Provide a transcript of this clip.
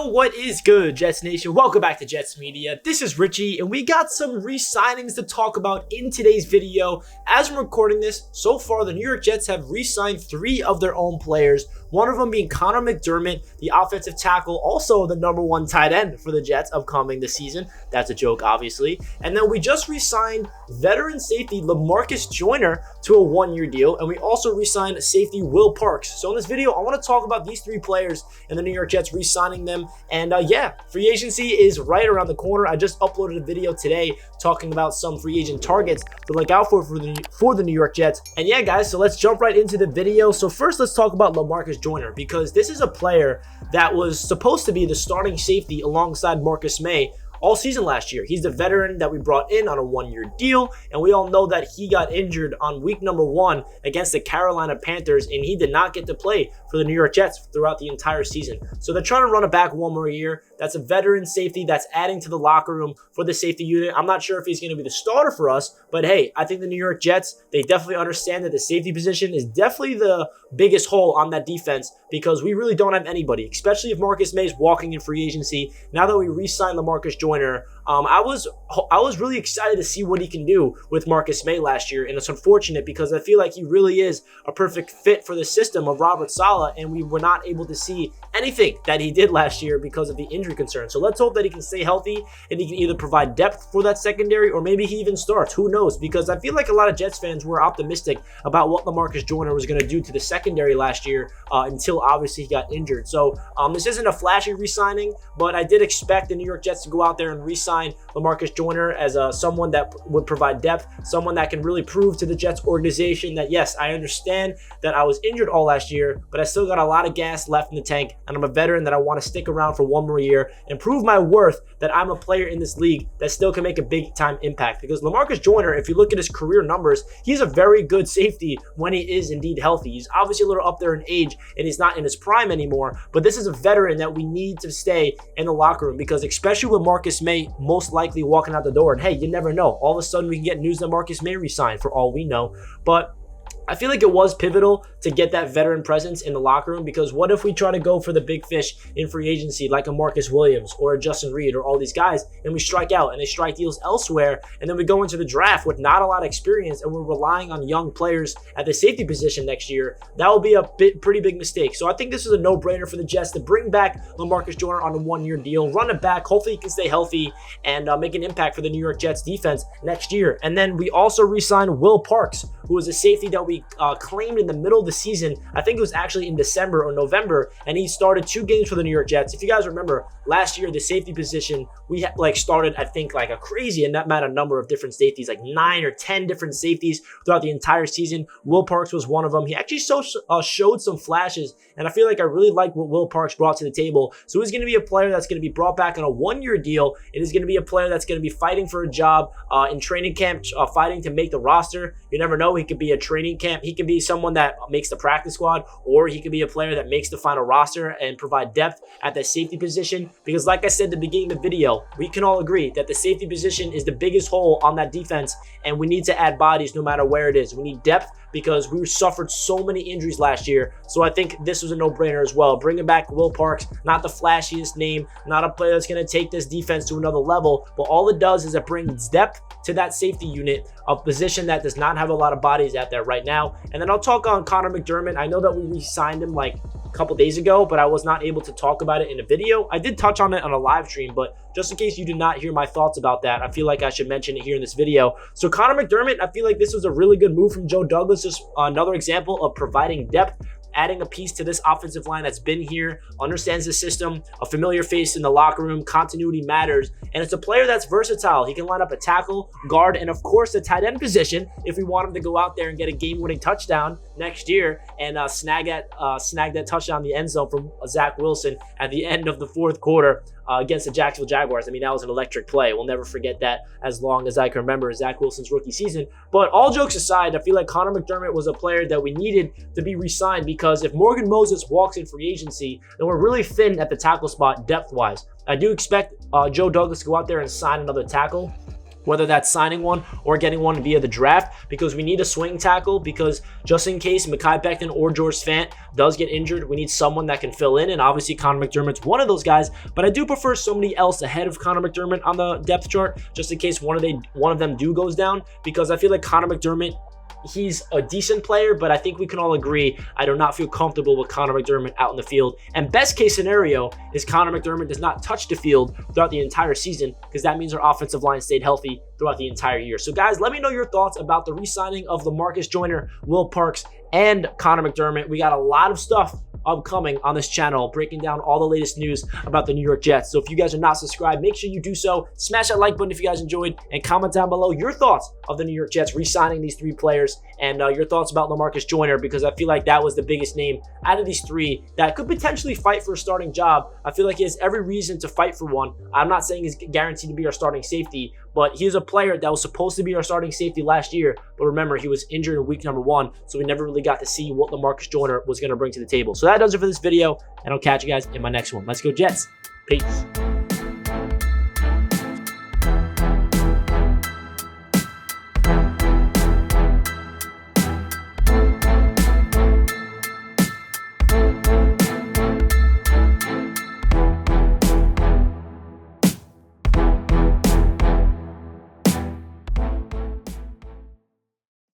What is good, Jets Nation? Welcome back to Jets Media. This is Richie, and we got some re-signings to talk about in today's video. As I'm recording this, so far the New York Jets have re-signed 3 of their own players, one of them being Connor McDermott, the offensive tackle, also the #1 tight end for the Jets upcoming this season. That's a joke, obviously. And then we just re-signed veteran safety Lamarcus Joyner to a 1-year deal, and we also re-signed safety Will Parks. So in this video, I want to talk about these 3 players and the New York Jets re-signing them. And yeah, free agency is right around the corner. I just uploaded a video today talking about some free agent targets to look out for the New York Jets. And yeah, guys, so let's jump right into the video. So first, let's talk about Lamarcus Joyner, because this is a player that was supposed to be the starting safety alongside Marcus May all season last year. He's the veteran that we brought in on a 1-year deal, and we all know that he got injured on week #1 against the Carolina Panthers, and he did not get to play for the New York Jets throughout the entire season. So they're trying to run it back 1 more year. That's a veteran safety that's adding to the locker room for the safety unit. I'm not sure if he's going to be the starter for us, but hey, I think the New York Jets, they definitely understand that the safety position is definitely the biggest hole on that defense, because we really don't have anybody, especially if Marcus May is walking in free agency. Now that we re-signed Lamarcus Joyner, I was really excited to see what he can do with Marcus May last year, and it's unfortunate because I feel like he really is a perfect fit for the system of Robert Saleh, and we were not able to see anything that he did last year because of the injury concern. So let's hope that he can stay healthy and he can either provide depth for that secondary, or maybe he even starts. Who knows? Because I feel like a lot of Jets fans were optimistic about what Lamarcus Joyner was going to do to the secondary last year until obviously he got injured. So this isn't a flashy re-signing, but I did expect the New York Jets to go out there and re-sign Lamarcus Joyner as someone that would provide depth, someone that can really prove to the Jets organization that, yes, I understand that I was injured all last year, but I still got a lot of gas left in the tank, and I'm a veteran that I want to stick around for 1 more year and prove my worth, that I'm a player in this league that still can make a big-time impact. Because Lamarcus Joyner, if you look at his career numbers, he's a very good safety when he is indeed healthy. He's obviously a little up there in age, and he's not in his prime anymore, but this is a veteran that we need to stay in the locker room, because especially with Marcus May most likely walking out the door, and hey, you never know, all of a sudden we can get news that Marcus May resign for all we know. But I feel like it was pivotal to get that veteran presence in the locker room, because what if we try to go for the big fish in free agency like a Marcus Williams or a Justin Reed or all these guys, and we strike out and they strike deals elsewhere, and then we go into the draft with not a lot of experience and we're relying on young players at the safety position next year? That will be a pretty big mistake. So I think this is a no-brainer for the Jets to bring back Lamarcus Joyner on a 1-year deal, run it back, hopefully he can stay healthy and make an impact for the New York Jets defense next year. And then we also re-signed Will Parks, who was a safety that we claimed in the middle of the season. I think it was actually in December or November, and he started 2 games for the New York Jets. If you guys remember, last year the safety position, we started, I think, like a crazy amount of number of different safeties, like 9 or 10 different safeties throughout the entire season. Will Parks was one of them. He actually showed some flashes, and I feel like I really like what Will Parks brought to the table. So he's going to be a player that's going to be brought back on a 1-year deal. It is going to be a player that's going to be fighting for a job in training camp, fighting to make the roster. You never know, he could be a training camp. He could be someone that makes the practice squad, or he could be a player that makes the final roster and provide depth at that safety position. Because like I said at the beginning of the video, we can all agree that the safety position is the biggest hole on that defense, and we need to add bodies no matter where it is. We need depth because we suffered so many injuries last year. So I think this was a no-brainer as well. Bringing back Will Parks, not the flashiest name, not a player that's going to take this defense to another level, but all it does is it brings depth to that safety unit, a position that does not have a lot of bodies out there right now. And then I'll talk on Connor McDermott. I know that we re-signed him like a couple days ago, but I was not able to talk about it in a video. I did touch on it on a live stream, but just in case you did not hear my thoughts about that, I feel like I should mention it here in this video. So Connor McDermott, I feel like this was a really good move from Joe Douglas. Just another example of providing depth, adding a piece to this offensive line that's been here, understands the system, a familiar face in the locker room. Continuity matters, and it's a player that's versatile. He can line up a tackle, guard, and of course the tight end position if we want him to go out there and get a game-winning touchdown next year and snag that touchdown in the end zone from Zach Wilson at the end of the 4th quarter against the Jacksonville Jaguars. I mean, that was an electric play. We'll never forget that as long as I can remember Zach Wilson's rookie season. But all jokes aside, I feel like Connor McDermott was a player that we needed to be re-signed, because if Morgan Moses walks in free agency, then we're really thin at the tackle spot depth-wise. I do expect Joe Douglas to go out there and sign another tackle. whether that's signing one or getting one via the draft, because we need a swing tackle, because just in case Mekhi Becton or George Fant does get injured, we need someone that can fill in, and obviously Connor McDermott's one of those guys, but I do prefer somebody else ahead of Connor McDermott on the depth chart, just in case one of them goes down, because I feel like Connor McDermott, he's a decent player, but I think we can all agree I do not feel comfortable with Connor McDermott out in the field. And best case scenario is Connor McDermott does not touch the field throughout the entire season, because that means our offensive line stayed healthy throughout the entire year. So guys, let me know your thoughts about the re-signing of Lamarcus Joyner, Will Parks, and Connor McDermott. We got a lot of stuff upcoming on this channel, breaking down all the latest news about the New York Jets. So if you guys are not subscribed, make sure you do so. Smash that like button if you guys enjoyed, and comment down below your thoughts of the New York Jets re-signing these 3 players, and your thoughts about Lamarcus Joyner, because I feel like that was the biggest name out of these 3 that could potentially fight for a starting job. I feel like he has every reason to fight for one. I'm not saying he's guaranteed to be our starting safety, but he's a player that was supposed to be our starting safety last year. But remember, he was injured in week number 1, so we never really got to see what Lamarcus Joyner was going to bring to the table. So that does it for this video, and I'll catch you guys in my next one. Let's go Jets. Peace.